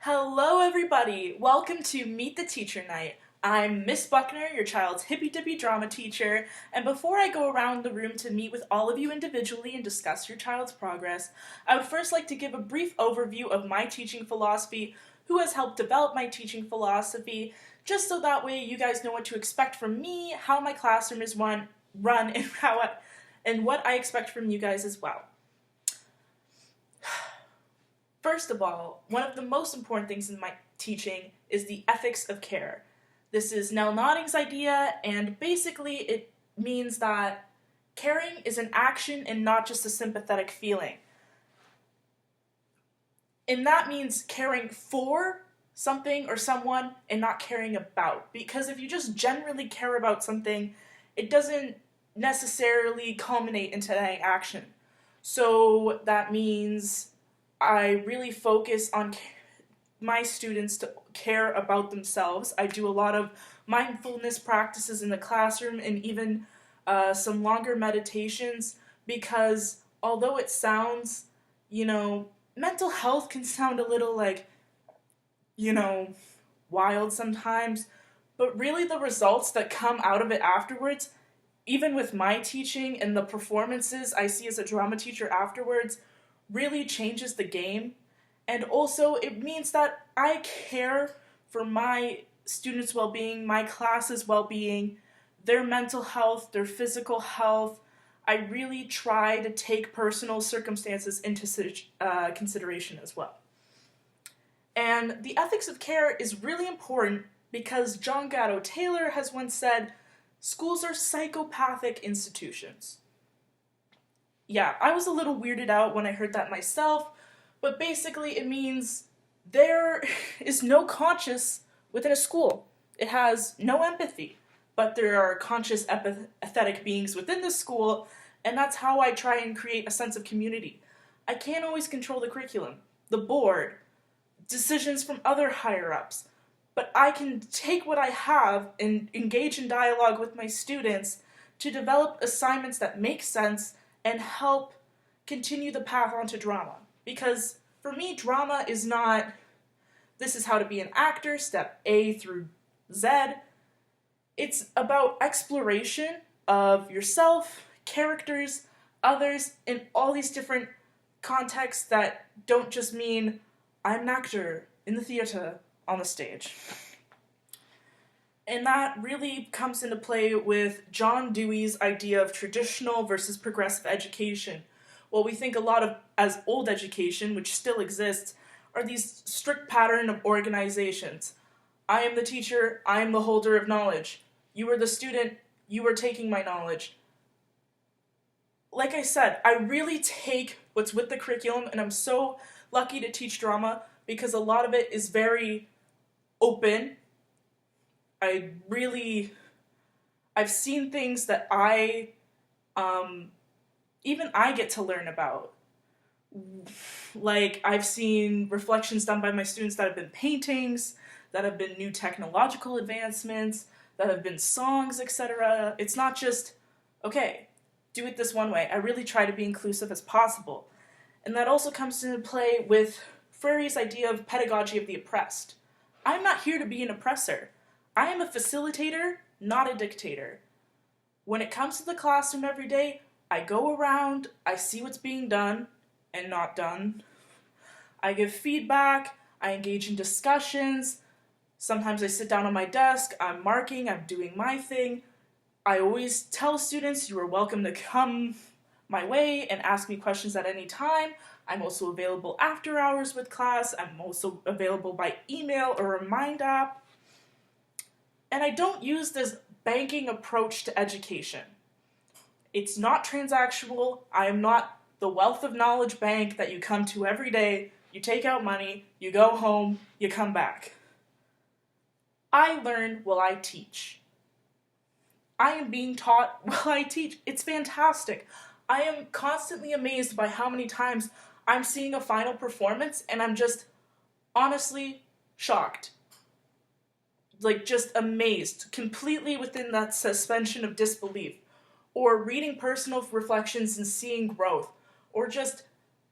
Hello everybody! Welcome to Meet the Teacher Night. I'm Miss Buchner, your child's hippy-dippy drama teacher, and before I go around the room to meet with all of you individually and discuss your child's progress, I would first like to give a brief overview of my teaching philosophy, who has helped develop my teaching philosophy, just so that way you guys know what to expect from me, how my classroom is run, and what I expect from you guys as well. First of all, one of the most important things in my teaching is the ethics of care. This is Nell Nodding's idea, and basically it means that caring is an action and not just a sympathetic feeling. And that means caring for something or someone and not caring about. Because if you just generally care about something, it doesn't necessarily culminate into that action. So that means I really focus on my students to care about themselves. I do a lot of mindfulness practices in the classroom and even some longer meditations because although it sounds, mental health can sound a little wild sometimes, but really the results that come out of it afterwards, even with my teaching and the performances I see as a drama teacher afterwards, really changes the game. And also it means that I care for my students' well-being, my class's well-being, their mental health, their physical health. I really try to take personal circumstances into consideration as well. And the ethics of care is really important because John Gatto Taylor has once said, schools are psychopathic institutions. Yeah, I was a little weirded out when I heard that myself, but basically it means there is no conscience within a school. It has no empathy, but there are conscious, empathetic beings within the school, and that's how I try and create a sense of community. I can't always control the curriculum, the board, decisions from other higher-ups, but I can take what I have and engage in dialogue with my students to develop assignments that make sense and help continue the path onto drama. Because for me, drama is not, this is how to be an actor, step A through Z. It's about exploration of yourself, characters, others, in all these different contexts that don't just mean, I'm an actor in the theater on the stage. And that really comes into play with John Dewey's idea of traditional versus progressive education. What we think a lot of as old education, which still exists, are these strict pattern of organizations. I am the teacher, I am the holder of knowledge. You are the student, you are taking my knowledge. Like I said, I really take what's with the curriculum, and I'm so lucky to teach drama because a lot of it is very open. I've seen things that even I get to learn about. Like, I've seen reflections done by my students that have been paintings, that have been new technological advancements, that have been songs, etc. It's not just, okay, do it this one way. I really try to be inclusive as possible. And that also comes into play with Freire's idea of pedagogy of the oppressed. I'm not here to be an oppressor. I am a facilitator, not a dictator. When it comes to the classroom every day, I go around, I see what's being done and not done. I give feedback, I engage in discussions. Sometimes I sit down on my desk, I'm marking, I'm doing my thing. I always tell students you are welcome to come my way and ask me questions at any time. I'm also available after hours with class. I'm also available by email or Remind app. And I don't use this banking approach to education. It's not transactional. I am not the wealth of knowledge bank that you come to every day. You take out money, you go home, you come back. I learn while I teach. I am being taught while I teach. It's fantastic. I am constantly amazed by how many times I'm seeing a final performance and I'm just honestly shocked. Just amazed, completely within that suspension of disbelief, or reading personal reflections and seeing growth, or just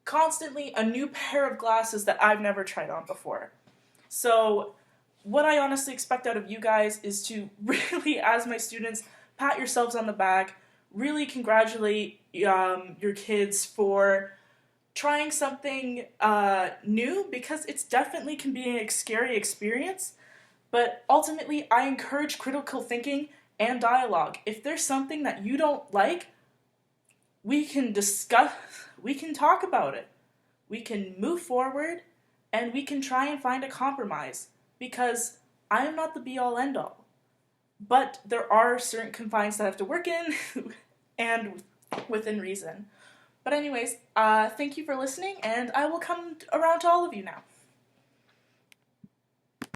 constantly a new pair of glasses that I've never tried on before. So what I honestly expect out of you guys is to really, as my students, pat yourselves on the back, really congratulate your kids for trying something new, because it's definitely can be a scary experience. But ultimately, I encourage critical thinking and dialogue. If there's something that you don't like, we can discuss, we can talk about it. We can move forward, and we can try and find a compromise, because I am not the be all end all. But there are certain confines that I have to work in and within reason. But anyways, thank you for listening, and I will come around to all of you now.